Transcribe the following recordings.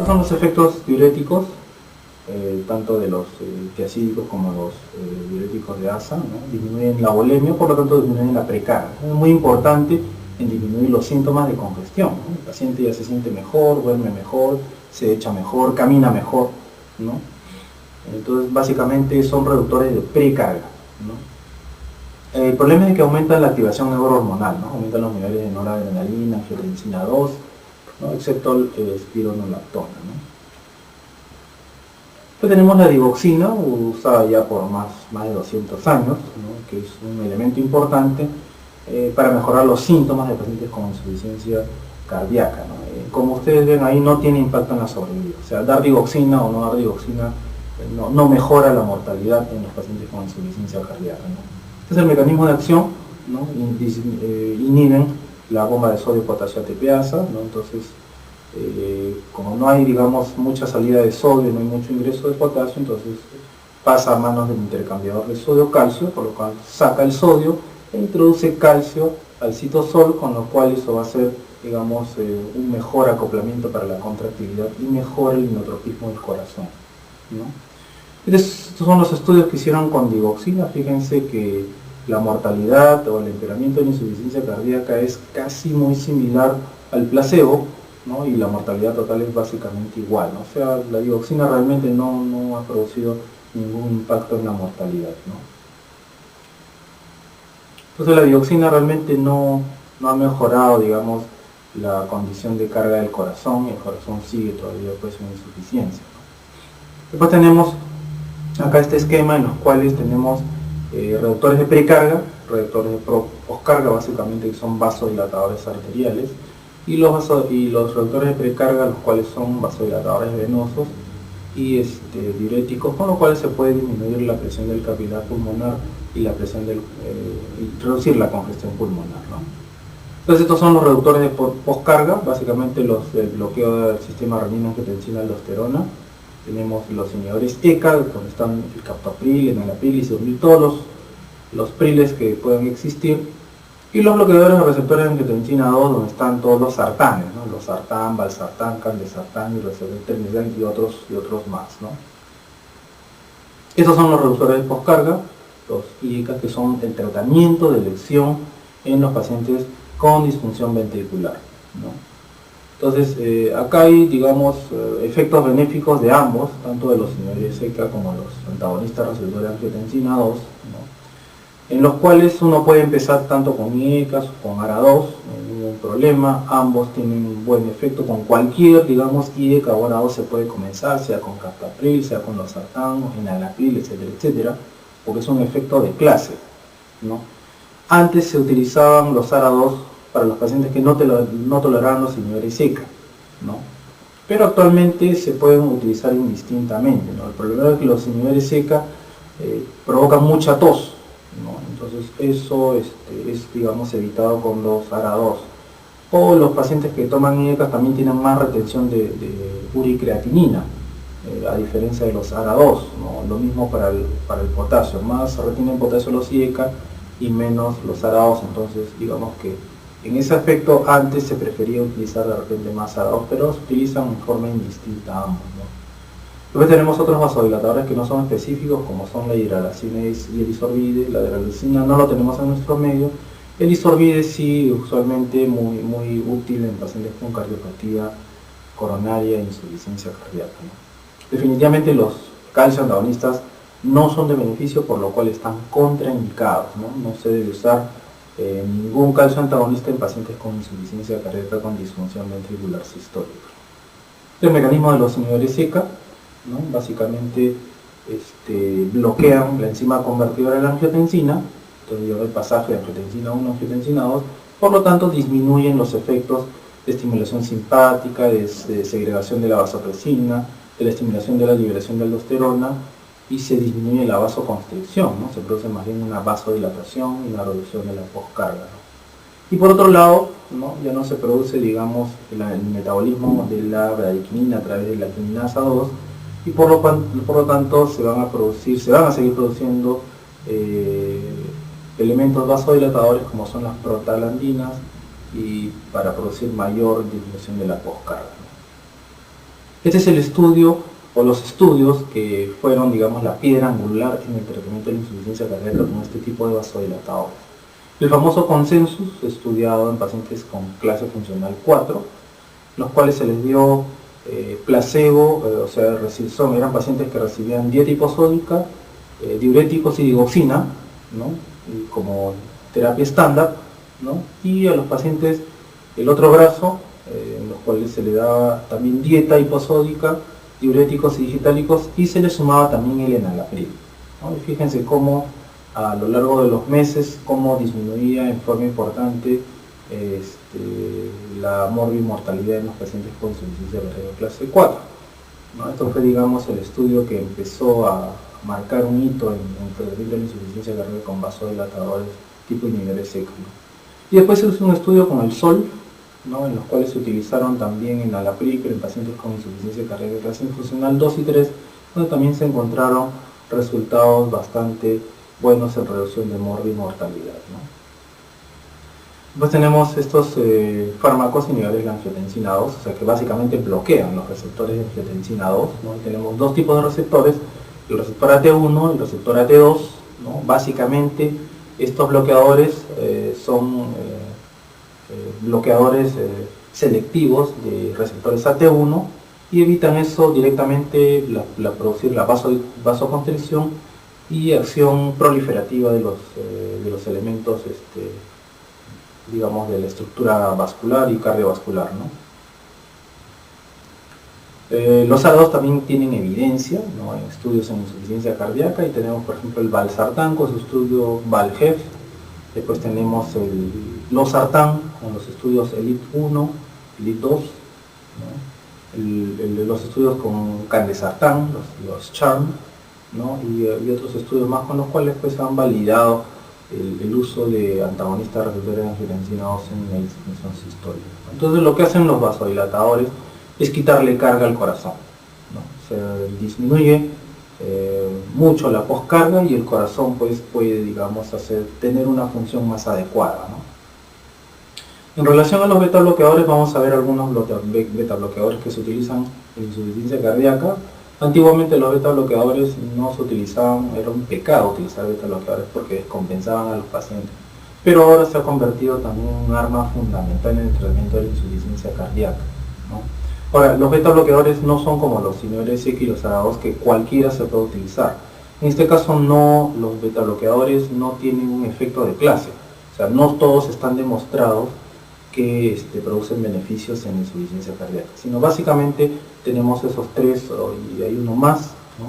Estos son los efectos diuréticos, tanto de los tiacídicos como los diuréticos de asa, ¿no? Disminuyen la volemia, por lo tanto disminuyen la precarga. Es muy importante en disminuir los síntomas de congestión, ¿no? El paciente ya se siente mejor, duerme mejor, se echa mejor, camina mejor, ¿no? Entonces básicamente son reductores de precarga, ¿no? El problema es que aumentan la activación neurohormonal, ¿no? Aumentan los niveles de noradrenalina, angiotensina 2, ¿no? Excepto el espironolactona, ¿no? Después tenemos la digoxina, usada ya por más de 200 años, ¿no? Que es un elemento importante para mejorar los síntomas de pacientes con insuficiencia cardíaca, ¿no? Como ustedes ven ahí, no tiene impacto en la sobrevida. O sea, dar digoxina o no dar digoxina no mejora la mortalidad en los pacientes con insuficiencia cardíaca, ¿no? Este es el mecanismo de acción, ¿no? Inhiben la bomba de sodio-potasio ATPasa, ¿no? Entonces, como no hay, digamos, mucha salida de sodio, no hay mucho ingreso de potasio, entonces pasa a manos del intercambiador de sodio-calcio, por lo cual saca el sodio e introduce calcio al citosol, con lo cual eso va a ser, digamos, un mejor acoplamiento para la contractilidad y mejora el inotropismo del corazón, ¿no? Estos son los estudios que hicieron con digoxina. Fíjense que la mortalidad o el empeoramiento de la insuficiencia cardíaca es casi muy similar al placebo, ¿no? Y la mortalidad total es básicamente igual, ¿no? O sea, la digoxina realmente no ha producido ningún impacto en la mortalidad, ¿no? Entonces la digoxina realmente no ha mejorado, digamos, la condición de carga del corazón, y el corazón sigue todavía pues en insuficiencia, ¿no? Después tenemos acá este esquema en los cuales tenemos reductores de precarga, reductores de poscarga, básicamente, que son vasodilatadores arteriales, y los reductores de precarga, los cuales son vasodilatadores venosos y diuréticos, con los cuales se puede disminuir la presión del capilar pulmonar y la presión y reducir la congestión pulmonar, ¿no? Entonces estos son los reductores de poscarga, básicamente el bloqueo del sistema renina-angiotensina-aldosterona. Tenemos los inhibidores ECA, donde están el captopril, el enalapril, isomil, todos los priles que pueden existir, y los bloqueadores de receptores de angiotensina 2, donde están todos los sartanes, ¿no? Los sartán, valsartán, candesartán y receptor y otros más, ¿no? Estos son los reductores de poscarga, los IECA, que son el tratamiento de elección en los pacientes con disfunción ventricular, ¿no? Entonces, acá hay, digamos, efectos benéficos de ambos, tanto de los inhibidores ECA como los antagonistas receptores de angiotensina 2, ¿no? En los cuales uno puede empezar tanto con IECAS o con ARA2, no hay ningún problema. Ambos tienen un buen efecto. Con cualquier, digamos, IECA o ARA2 se puede comenzar, sea con captopril, sea con los sartán, enalapril, etcétera, etcétera, porque es un efecto de clase, ¿no? Antes se utilizaban los ARA2 para los pacientes que no toleraban los inhibidores ECA, ¿no? Pero actualmente se pueden utilizar indistintamente, ¿no? El problema es que los inhibidores ECA provocan mucha tos, ¿no? Entonces eso es, digamos, evitado con los ARA2. O los pacientes que toman IECA también tienen más retención de uricreatinina, a diferencia de los ARA2, ¿no? Lo mismo para el potasio, más retienen potasio los IECA y menos los ARA2. Entonces, digamos que en ese aspecto antes se prefería utilizar de repente más ARA2, pero se utilizan en forma indistinta ambos, ¿no? Después tenemos otros vasodilatadores que no son específicos, como son la hidralacina y el isorbide. La hidralacina no lo tenemos en nuestro medio. El isorbide sí, usualmente muy útil en pacientes con cardiopatía coronaria e insuficiencia cardíaca, ¿no? Definitivamente los calcio antagonistas no son de beneficio, por lo cual están contraindicados, ¿no? No se debe usar ningún calcio antagonista en pacientes con insuficiencia cardíaca con disfunción ventricular sistólica. El mecanismo de los inhibidores ECA, ¿no? Básicamente bloquean la enzima convertidora de la angiotensina, entonces lleva el pasaje de angiotensina 1 a angiotensina 2, por lo tanto disminuyen los efectos de estimulación simpática, de segregación de la vasopresina, de la estimulación de la liberación de aldosterona, y se disminuye la vasoconstricción, ¿no? Se produce más bien una vasodilatación y una reducción de la poscarga, ¿no? Y por otro lado, ¿no? Ya no se produce, digamos, el metabolismo de la bradiquinina a través de la quinasa 2, y por lo tanto se van a seguir produciendo elementos vasodilatadores como son las prostaglandinas, y para producir mayor disminución de la poscarga, ¿no? Este es el estudio o los estudios que fueron, digamos, la piedra angular en el tratamiento de la insuficiencia cardíaca con este tipo de vasodilatadores. El famoso consensus, estudiado en pacientes con clase funcional 4, los cuales se les dio placebo, o sea, eran pacientes que recibían dieta hiposódica, diuréticos y digoxina, ¿no? Y como terapia estándar, ¿no? Y a los pacientes, el otro brazo, en los cuales se le daba también dieta hiposódica, diuréticos y digitálicos, y se le sumaba también el enalapril, ¿no? Y fíjense cómo a lo largo de los meses, cómo disminuía en forma importante la morbimortalidad en los pacientes con insuficiencia cardíaca clase 4, ¿no? Esto fue, digamos, el estudio que empezó a marcar un hito en el tratamiento de la insuficiencia cardíaca con vasodilatadores tipo inhibidores secos, ¿no? Y después se hizo un estudio con el SOL, ¿no? En los cuales se utilizaron también enalapril, pero en pacientes con insuficiencia cardíaca clase funcional 2 y 3, donde también se encontraron resultados bastante buenos en reducción de morbimortalidad, ¿no? Después tenemos estos fármacos inhibidores de la angiotensina 2, o sea que básicamente bloquean los receptores de angiotensina 2, ¿no? Tenemos dos tipos de receptores, el receptor AT1 y el receptor AT2, ¿no? Básicamente estos bloqueadores son bloqueadores selectivos de receptores AT1 y evitan eso directamente producir la vasoconstricción y acción proliferativa de los elementos digamos, de la estructura vascular y cardiovascular, ¿no? Los ARA2 también tienen evidencia, ¿no? En estudios en insuficiencia cardíaca, y tenemos por ejemplo el valsartán con su estudio VALGEF, después tenemos el losartán con los estudios ELIT-1, ELIT-2, ¿no? Los estudios con candesartán, los CHARM, ¿no? y otros estudios más con los cuales pues han validado el uso de antagonistas receptores de angiotensina 2 en la disfunción sistólica. Entonces lo que hacen los vasodilatadores es quitarle carga al corazón, ¿no? Se disminuye mucho la poscarga y el corazón pues puede, digamos, tener una función más adecuada, ¿no? En relación a los beta bloqueadores, vamos a ver algunos beta bloqueadores que se utilizan en insuficiencia cardíaca. Antiguamente los beta bloqueadores no se utilizaban, era un pecado utilizar beta bloqueadores porque descompensaban a los pacientes, pero ahora se ha convertido también en un arma fundamental en el tratamiento de la insuficiencia cardíaca, ¿no? Ahora, los beta bloqueadores no son como los inhibidores X y los ARA2 que cualquiera se puede utilizar. En este caso no, los beta bloqueadores no tienen un efecto de clase, o sea, no todos están demostrados que producen beneficios en insuficiencia cardíaca, sino básicamente tenemos esos tres, y hay uno más, ¿no?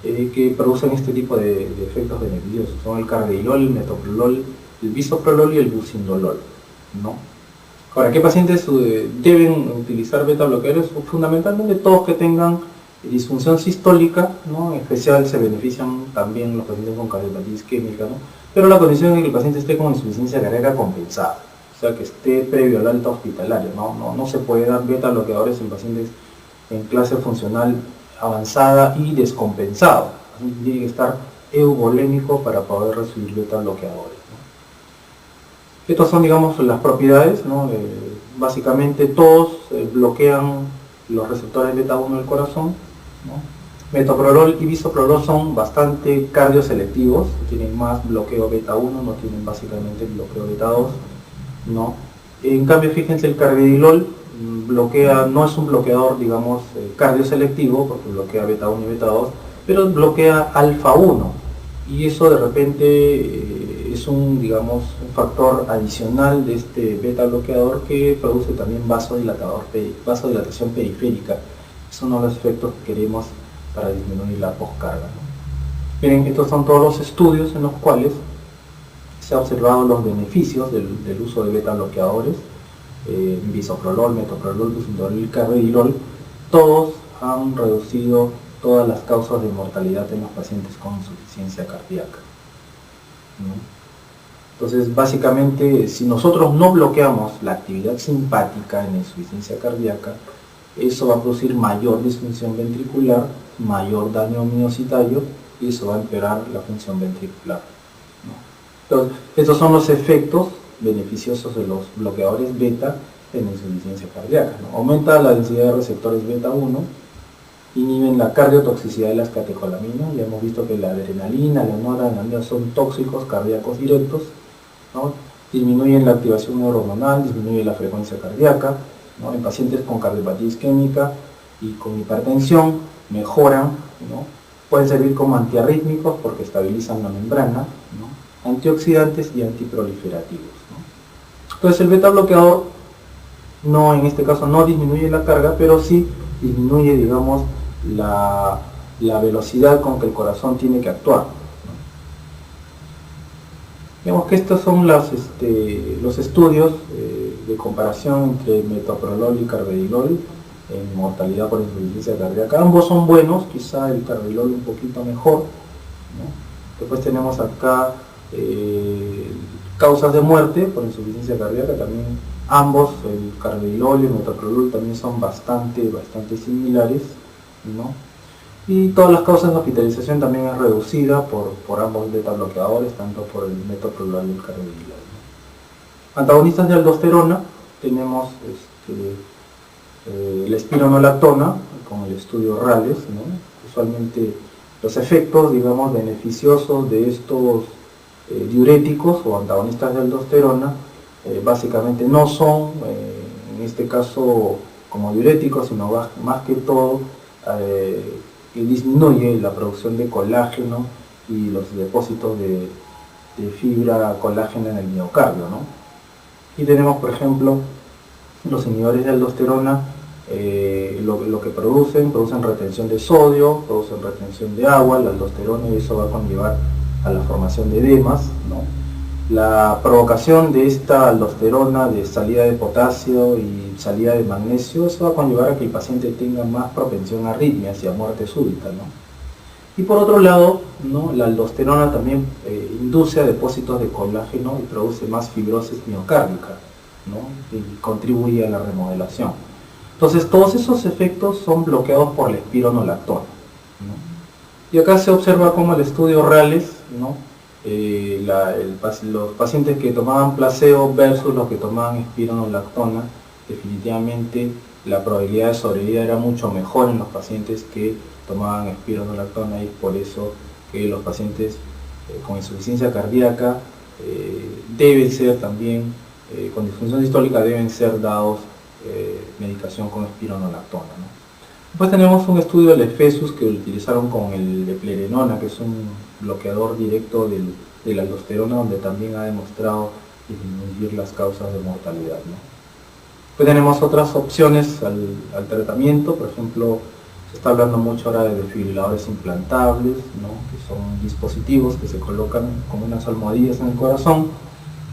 Que producen este tipo de efectos beneficiosos, son el carvedilol, el metoprolol, el bisoprolol y el bucindolol, ¿no? Ahora, ¿qué pacientes deben utilizar beta bloqueadores? Fundamentalmente todos que tengan disfunción sistólica, ¿no? En especial se benefician también los pacientes con cardiopatía isquémica, ¿no? Pero la condición es que el paciente esté con insuficiencia cardíaca compensada, o sea que esté previo al alta hospitalaria, no se puede dar beta bloqueadores en pacientes en clase funcional avanzada y descompensado, tiene que estar euvolémico para poder recibir beta bloqueadores, ¿no? Estas son, digamos, las propiedades, ¿no? Básicamente todos bloquean los receptores beta 1 del corazón, ¿no? Metoprolol y bisoprolol son bastante cardioselectivos, tienen más bloqueo beta 1, no tienen básicamente bloqueo beta 2, ¿no? En cambio, fíjense, el carvedilol bloquea, no es un bloqueador, digamos, cardioselectivo, porque bloquea beta 1 y beta 2, pero bloquea alfa 1, y eso de repente es un, digamos, un factor adicional de este beta bloqueador que produce también vasodilatación periférica. Es uno de los efectos que queremos para disminuir la poscarga, ¿no? Miren, estos son todos los estudios en los cuales se han observado los beneficios del uso de beta bloqueadores, bisoprolol, metoprolol, bucindolol y carvedilol. Todos han reducido todas las causas de mortalidad en los pacientes con insuficiencia cardíaca, ¿no? Entonces, básicamente, si nosotros no bloqueamos la actividad simpática en la insuficiencia cardíaca, eso va a producir mayor disfunción ventricular, mayor daño miocitario, y eso va a empeorar la función ventricular, ¿no? Entonces, estos son los efectos beneficiosos de los bloqueadores beta en insuficiencia cardíaca, ¿no? Aumenta la densidad de receptores beta 1, inhiben la cardiotoxicidad de las catecolaminas. Ya hemos visto que la adrenalina, la noradrenalina son tóxicos cardíacos directos, ¿no? Disminuyen la activación neuronal, disminuye la frecuencia cardíaca, ¿no? En pacientes con cardiopatía isquémica y con hipertensión mejoran, ¿no? Pueden servir como antiarrítmicos porque estabilizan la membrana, ¿no? Antioxidantes y antiproliferativos, ¿no? Entonces el beta bloqueador no, en este caso no disminuye la carga, pero sí disminuye, digamos, la velocidad con que el corazón tiene que actuar, ¿no? Vemos que estos son los estudios de comparación entre metoprolol y carvedilol en mortalidad por insuficiencia cardíaca. Ambos son buenos, quizá el carvedilol un poquito mejor, ¿no? Después tenemos acá causas de muerte por insuficiencia cardíaca, también ambos, el carvedilol y el metoprolol, también son bastante similares, ¿no? Y todas las causas de hospitalización también es reducida por ambos beta bloqueadores, tanto por el metoprolol y el carvedilol, ¿no? Antagonistas de aldosterona, tenemos la espironolactona con el estudio RALES, ¿no? Usualmente los efectos, digamos, beneficiosos de estos diuréticos o antagonistas de aldosterona básicamente no son, en este caso, como diuréticos, sino más que todo que disminuye la producción de colágeno y los depósitos de fibra colágena en el miocardio, ¿no? Y tenemos, por ejemplo, los inhibidores de aldosterona, lo que producen retención de sodio, producen retención de agua, la aldosterona, y eso va a conllevar a la formación de edemas, ¿no? La provocación de esta aldosterona de salida de potasio y salida de magnesio, eso va a conllevar a que el paciente tenga más propensión a arritmias y a muerte súbita, ¿no? Y por otro lado, ¿no?, la aldosterona también induce a depósitos de colágeno y produce más fibrosis miocárdica, ¿no?, y contribuye a la remodelación. Entonces todos esos efectos son bloqueados por la espironolactona, ¿no? Y acá se observa como el estudio RALES, ¿no?, los pacientes que tomaban placebo versus los que tomaban espironolactona, definitivamente la probabilidad de sobrevida era mucho mejor en los pacientes que tomaban espironolactona, y por eso que los pacientes con insuficiencia cardíaca deben ser también, con disfunción sistólica, deben ser dados medicación con espironolactona, ¿no? Después tenemos un estudio del EFESUS que utilizaron con el eplerenona, que es un bloqueador directo de la aldosterona, donde también ha demostrado disminuir las causas de mortalidad, ¿no? Después tenemos otras opciones al tratamiento. Por ejemplo, se está hablando mucho ahora de desfibriladores implantables, ¿no?, que son dispositivos que se colocan como unas almohadillas en el corazón,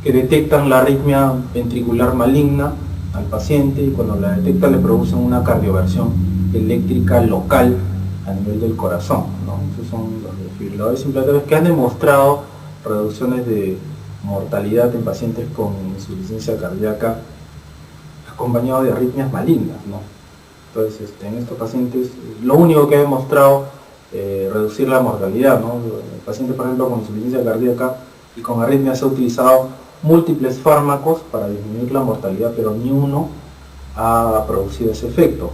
que detectan la arritmia ventricular maligna al paciente, y cuando la detectan le producen una cardioversión eléctrica local a nivel del corazón, ¿no? Esos son los desfibriladores implantables que han demostrado reducciones de mortalidad en pacientes con insuficiencia cardíaca acompañado de arritmias malignas, ¿no? Entonces, en estos pacientes, lo único que ha demostrado reducir la mortalidad, ¿no? El paciente, por ejemplo, con insuficiencia cardíaca y con arritmia, se ha utilizado múltiples fármacos para disminuir la mortalidad, pero ni uno ha producido ese efecto.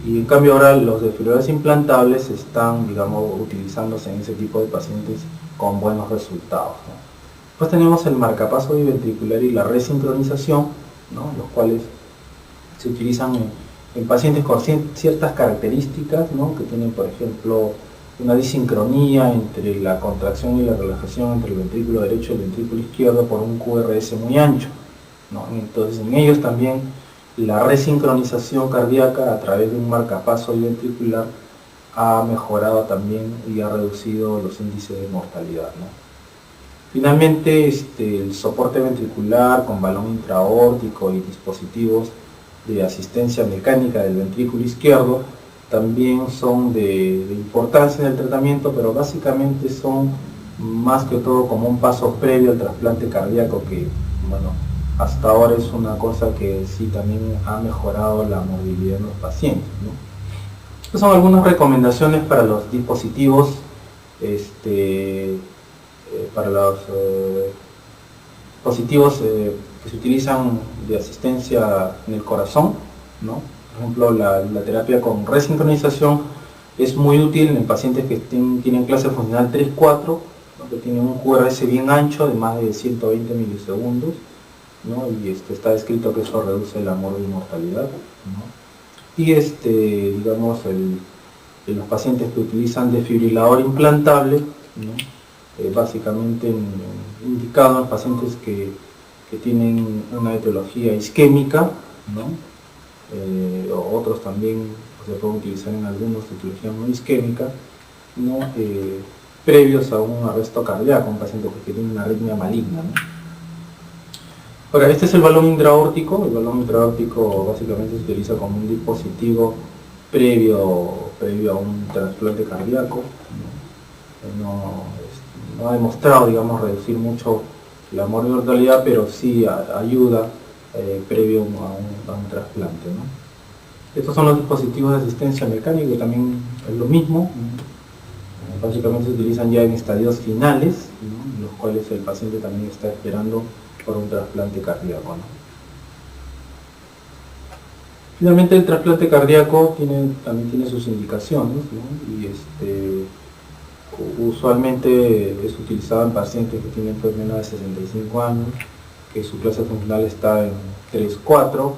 Y en cambio ahora los desfibriladores implantables están, digamos, utilizándose en ese tipo de pacientes con buenos resultados, ¿no? Después tenemos el marcapaso biventricular y la resincronización, ¿no?, los cuales se utilizan en pacientes con ciertas características, ¿no?, que tienen, por ejemplo, una disincronía entre la contracción y la relajación entre el ventrículo derecho y el ventrículo izquierdo por un QRS muy ancho, ¿no? Entonces en ellos también la resincronización cardíaca a través de un marcapaso biventricular ha mejorado también y ha reducido los índices de mortalidad, ¿no? Finalmente, el soporte ventricular con balón intraaórtico y dispositivos de asistencia mecánica del ventrículo izquierdo también son de importancia en el tratamiento, pero básicamente son más que todo como un paso previo al trasplante cardíaco, que, bueno, hasta ahora es una cosa que sí también ha mejorado la movilidad en los pacientes, ¿no? Estas son algunas recomendaciones para los dispositivos, para los dispositivos que se utilizan de asistencia en el corazón, ¿no? Por ejemplo, la terapia con resincronización Es muy útil en pacientes que tienen clase funcional 3-4, ¿no? Que tienen un QRS bien ancho de más de 120 milisegundos, ¿no? Y está descrito que eso reduce la mortalidad, ¿no? Y digamos, en los pacientes que utilizan desfibrilador implantable, ¿no? Básicamente indicado en pacientes que tienen una etiología isquémica, ¿no? Otros también se pueden utilizar en algunos de etiología no isquémica, ¿no? Previos a un arresto cardíaco, un paciente que tiene una arritmia maligna, ¿no? Ahora, este es el balón intraórtico. El balón intraórtico básicamente se utiliza como un dispositivo previo a un trasplante cardíaco, no ha demostrado, digamos, reducir mucho la mortalidad, pero sí ayuda previo a un trasplante, ¿no? Estos son los dispositivos de asistencia mecánica, que también es lo mismo, ¿no? Básicamente se utilizan ya en estadios finales, ¿no? En los cuales el paciente también está esperando por un trasplante cardíaco, ¿no? Finalmente, el trasplante cardíaco también tiene sus indicaciones, ¿no? Y usualmente es utilizado en pacientes que tienen pues menos de 65 años, que su clase funcional está en 3-4,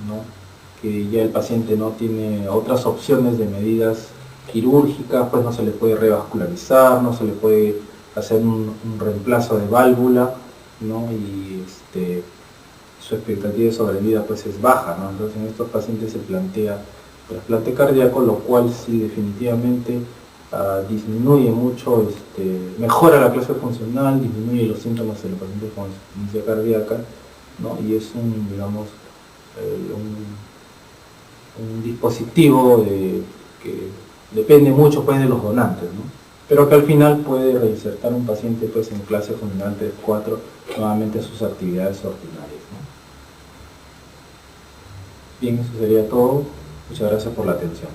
¿no? Que ya el paciente no tiene otras opciones de medidas quirúrgicas, pues no se le puede revascularizar, no se le puede hacer un reemplazo de válvula, ¿no? Y su expectativa de sobrevida pues es baja, ¿no? Entonces en estos pacientes se plantea trasplante cardíaco, lo cual sí definitivamente disminuye mucho, mejora la clase funcional, disminuye los síntomas de los pacientes con insuficiencia cardíaca, ¿no? Y es digamos, un dispositivo que depende mucho pues de los donantes, ¿no? Pero que al final puede reinsertar un paciente pues en clase funcional 3-4 nuevamente a sus actividades ordinarias, ¿no? Bien, eso sería todo. Muchas gracias por la atención.